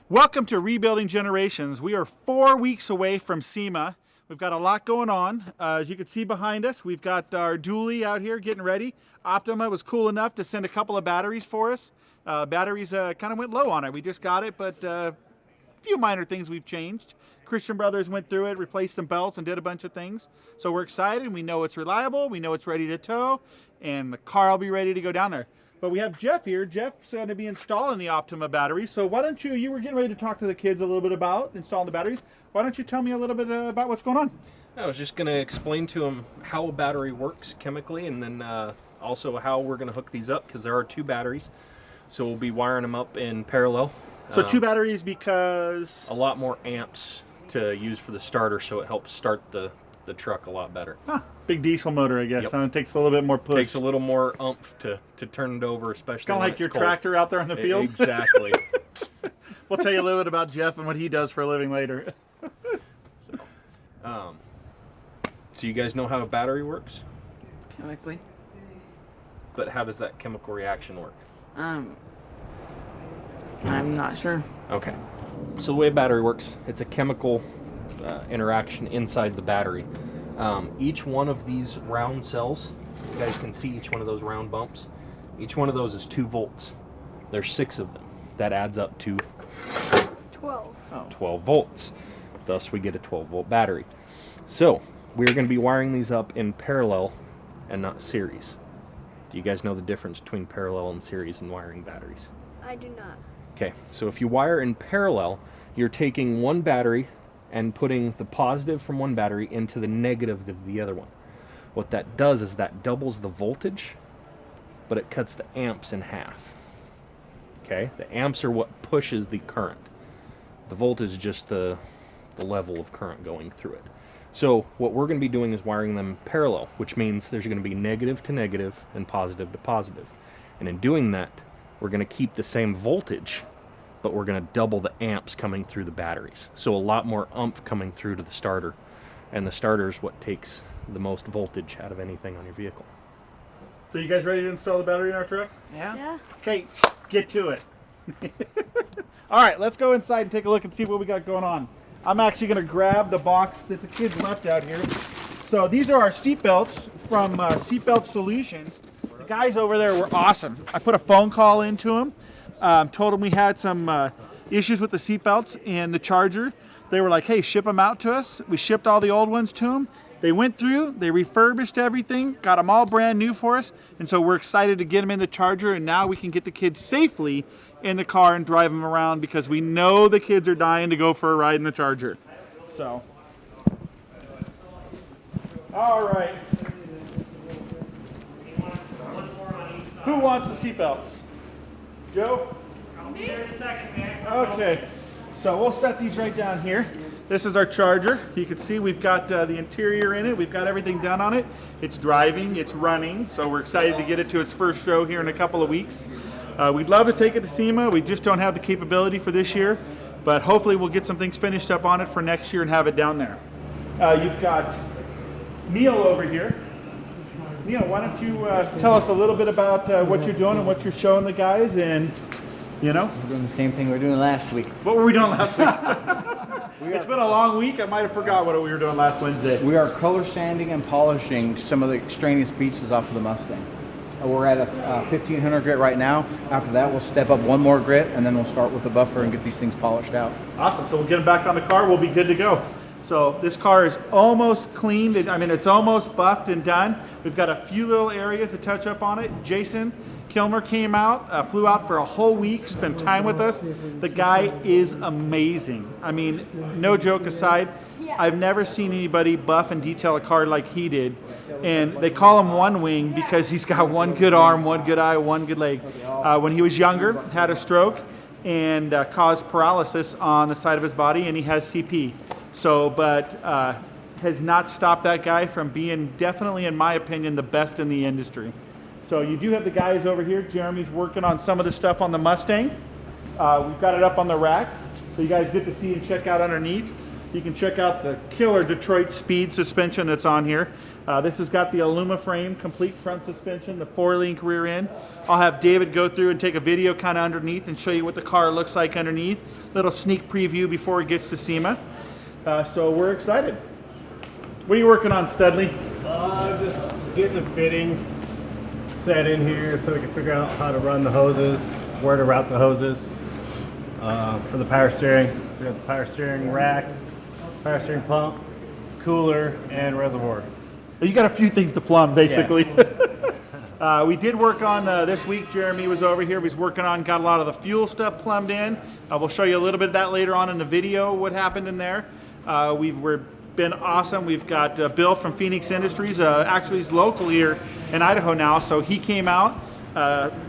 Welcome to Rebuilding Generations. We are 4 weeks away from SEMA. We've got a lot going on. As you can see behind us, we've got our dually out here getting ready. Optima was cool enough to send a couple of batteries for us. Batteries kind of went low on it. We just got it, but a few minor things we've changed. Christian Brothers went through it, replaced some belts, and did a bunch of things. So we're excited. We know it's reliable. We know it's ready to tow, and the car will be ready to go down there. But we have Jeff here. Jeff's going to be installing the Optima batteries. So why don't you were getting ready to talk to the kids a little bit about installing the batteries. Why don't you tell me a little bit about what's going on? I was just going to explain to them how a battery works chemically, and then also how we're going to hook these up, because there are two batteries. So we'll be wiring them up in parallel. So two batteries because? A lot more amps to use for the starter, so it helps start the truck a lot better. Huh. Big diesel motor, I guess. Yep. So it takes a little bit more push. Takes a little more oomph to turn it over, especially kind of like your cold. Tractor out there in the field. Exactly. We'll tell you a little bit about Jeff and what he does for a living later. So you guys know how a battery works? Chemically. But how does that chemical reaction work? I'm not sure. Okay. So the way a battery works, it's a chemical interaction inside the battery. Each one of these round cells, you guys can see each one of those round bumps. Each one of those is 2 volts. There's 6 of them. That adds up to 12 volts. Thus we get a 12-volt battery. So we're going to be wiring these up in parallel and not series. Do you guys know the difference between parallel and series in wiring batteries? I do not. Okay, so if you wire in parallel, you're taking one battery and putting the positive from one battery into the negative of the other one. What that does is that doubles the voltage, but it cuts the amps in half. Okay, the amps are what pushes the current. The voltage is just the level of current going through it. So what we're going to be doing is wiring them parallel, which means there's going to be negative to negative and positive to positive. And in doing that, we're going to keep the same voltage, but we're going to double the amps coming through the batteries. So a lot more oomph coming through to the starter. And the starter is what takes the most voltage out of anything on your vehicle. So you guys ready to install the battery in our truck? Yeah. Okay, get to it. All right, let's go inside and take a look and see what we got going on. I'm actually going to grab the box that the kids left out here. So these are our seat belts from Seatbelt Solutions. The guys over there were awesome. I put a phone call into them, told them we had some issues with the seat belts and the charger. They were like, hey, ship them out to us. We shipped all the old ones to them. They went through, they refurbished everything, got them all brand new for us, and so we're excited to get them in the charger, and now we can get the kids safely in the car and drive them around, because we know the kids are dying to go for a ride in the charger. So, all right. Who wants the seatbelts? Joe? I'll be there in a second, man. Okay, so we'll set these right down here. This is our charger. You can see we've got the interior in it. We've got everything done on it. It's driving, it's running, so we're excited to get it to its first show here in a couple of weeks. We'd love to take it to SEMA. We just don't have the capability for this year, but hopefully we'll get some things finished up on it for next year and have it down there. You've got Neil over here. Neil, why don't you tell us a little bit about what you're doing and what you're showing the guys, and you know? We're doing the same thing we were doing last week. What were we doing last week? It's been a long week. I might have forgot what we were doing last Wednesday. We are color sanding and polishing some of the extraneous pieces off of the Mustang. We're at a 1500 grit right now. After that, we'll step up one more grit, and then we'll start with a buffer and get these things polished out. Awesome. So we'll get them back on the car. We'll be good to go. So this car is almost cleaned. I mean, it's almost buffed and done. We've got a few little areas to touch up on it. Jason Kilmer came out, flew out for a whole week, spent time with us. The guy is amazing. I mean, no joke aside, I've never seen anybody buff and detail a car like he did. And they call him One Wing because he's got one good arm, one good eye, one good leg. When he was younger, had a stroke and caused paralysis on the side of his body, and he has CP. So, but has not stopped that guy from being definitely, in my opinion, the best in the industry. So you do have the guys over here. Jeremy's working on some of the stuff on the Mustang. We've got it up on the rack, so you guys get to see and check out underneath. You can check out the killer Detroit Speed suspension that's on here. This has got the Alumaframe, complete front suspension, the 4-link rear end. I'll have David go through and take a video kind of underneath and show you what the car looks like underneath. Little sneak preview before it gets to SEMA. So we're excited. What are you working on, Studley? Just getting the fittings set in here so we can figure out how to run the hoses, where to route the hoses for the power steering. So we have the power steering rack, power steering pump, cooler, and reservoir. You got a few things to plumb, basically. Yeah. We did work on this week. Jeremy was over here. He was working on, got a lot of the fuel stuff plumbed in. We'll show you a little bit of that later on in the video, what happened in there. We've been awesome. We've got Bill from Phoenix Industries. Actually, he's local here in Idaho now, so he came out,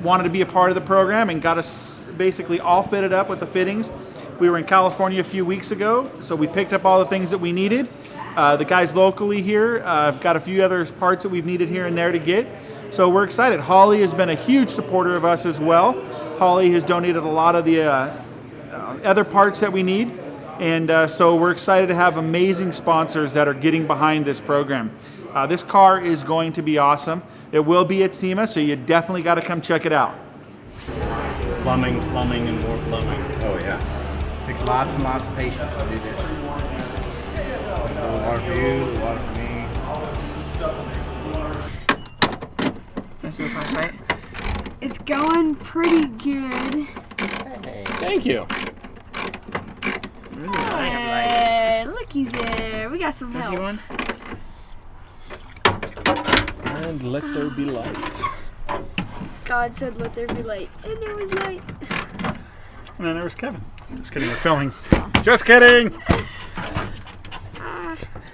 wanted to be a part of the program, and got us basically all fitted up with the fittings. We were in California a few weeks ago, so we picked up all the things that we needed. The guys locally here have got a few other parts that we've needed here and there to get. So we're excited. Holly has been a huge supporter of us as well. Holly has donated a lot of the other parts that we need. And so we're excited to have amazing sponsors that are getting behind this program. This car is going to be awesome. It will be at SEMA, so you definitely got to come check it out. Plumbing, and more plumbing. Oh yeah. Takes lots and lots of patience to do this. A little water for you, a little water for me. That's so fast, right? It's going pretty good. Hey, thank you. Hey, looky there. We got some Is help. you one? And let there be light. God said, let there be light. And there was light. And then there was Kevin. Just kidding, we're filming. Just kidding!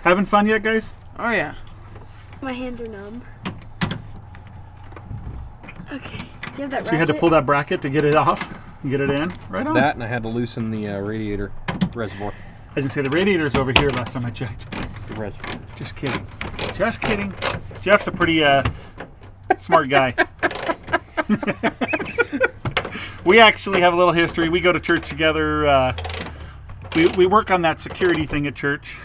Having fun yet, guys? Oh yeah. My hands are numb. Okay. You have that So you had to ratchet? pull that bracket to get it off and get it in? Right on. That, and I had to loosen the radiator reservoir. I was gonna say, the radiator's over here last time I checked. The reservoir. Just kidding. Just kidding. Jeff's a pretty smart guy. We actually have a little history. We go to church together. We work on that security thing at church.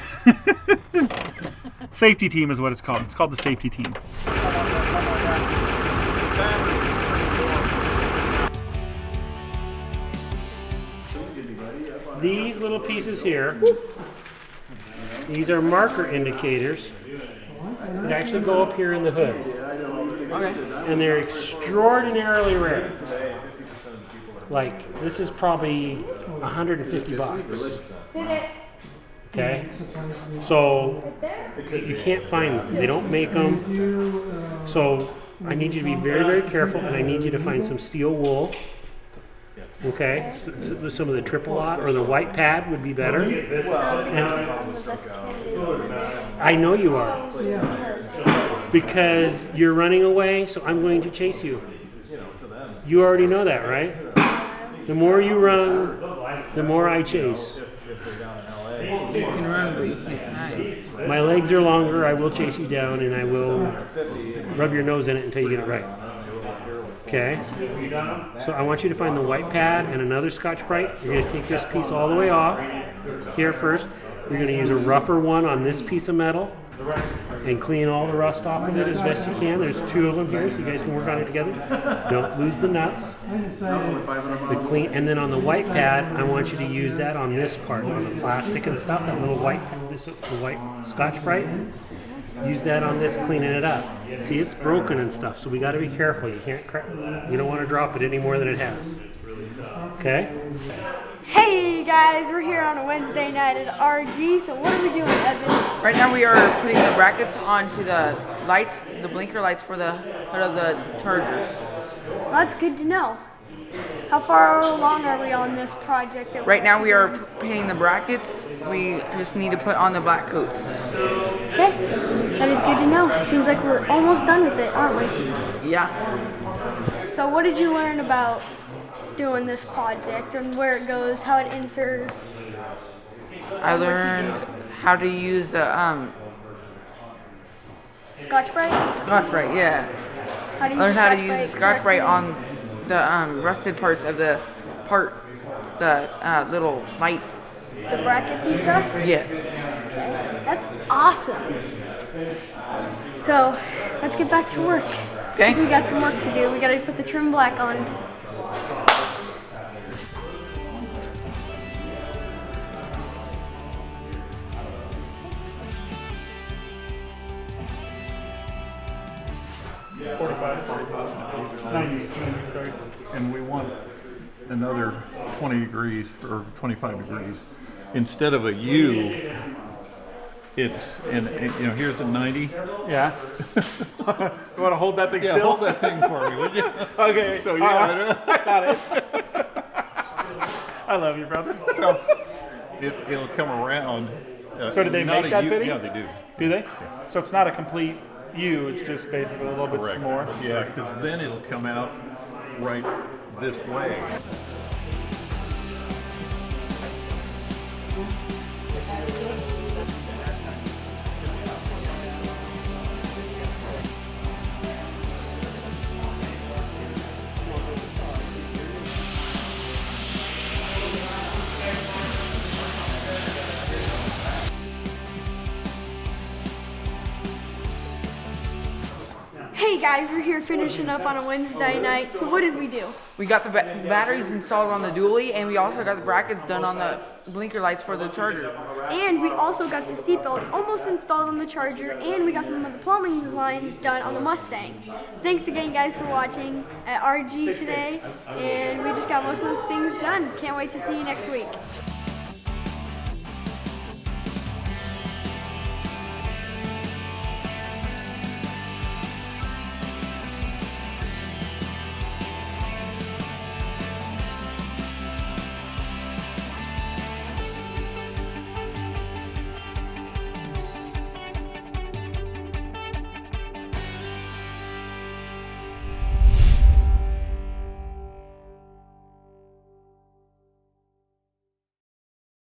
Safety team is what it's called. It's called the safety team. These little pieces here, these are marker indicators that actually go up here in the hood. And they're extraordinarily rare. Like, this is probably 150 bucks. Okay? So, you can't find them. They don't make them. So, I need you to be very, very careful, and I need you to find some steel wool. Okay? Some of the triple aught or the white pad would be better. And I know you are. Because you're running away, so I'm going to chase you. You already know that, right? The more you run, the more I chase. You can run, but you can't hide. My legs are longer, I will chase you down, and I will rub your nose in it until you get it right. Okay? So I want you to find the white pad and another Scotch-Brite. You're going to take this piece all the way off here first. You're going to use a rougher one on this piece of metal and clean all the rust off of it as best you can. There's 2 of them here, so you guys can work on it together. Don't lose the nuts. And then on the white pad, I want you to use that on this part, on the plastic and stuff, that little white Scotch-Brite. Use that on this, cleaning it up. See, it's broken and stuff, so we got to be careful. You can't you don't want to drop it any more than it has. Okay? Hey guys, we're here on a Wednesday night at RG. So what are we doing, Evan? Right now we are putting the brackets onto the lights, the blinker lights for the hood of the Charger. Well, that's good to know. How far along are we on this project? Right now we are painting the brackets. We just need to put on the black coats. Okay, that is good to know. Seems like we're almost done with it, aren't we? Yeah. So what did you learn about doing this project and where it goes, how it inserts? I learned how to use the Scotch-Brite? Scotch-Brite, yeah. How to I learned how to use Scotch-Brite Scotch-Brite correctly? on the rusted parts of the little lights the brackets and stuff? Yes. Okay, that's awesome. So let's get back to work. Okay. We got some work to do. We got to put the trim black on. Sorry. And we want another 20 degrees or 25 degrees. Instead of a U, it's, and you know, here's a 90. Yeah. You want to hold that thing Yeah, still? hold that thing for me, would you? Okay. So yeah, Got it. I love you, brother. so it'll come around. So did they not make a that U- fitting? Yeah, they do. Do they? So it's not a complete U, it's just basically a little bit more. Yeah, because then it'll come out right this way. Hey guys, we're here finishing up on a Wednesday night. So what did we do? We got the batteries installed on the dually, and we also got the brackets done on the blinker lights for the charger. And we also got the seatbelts almost installed on the Charger, and we got some of the plumbing lines done on the Mustang. Thanks again, guys, for watching at RG today, and we just got most of those things done. Can't wait to see you next week.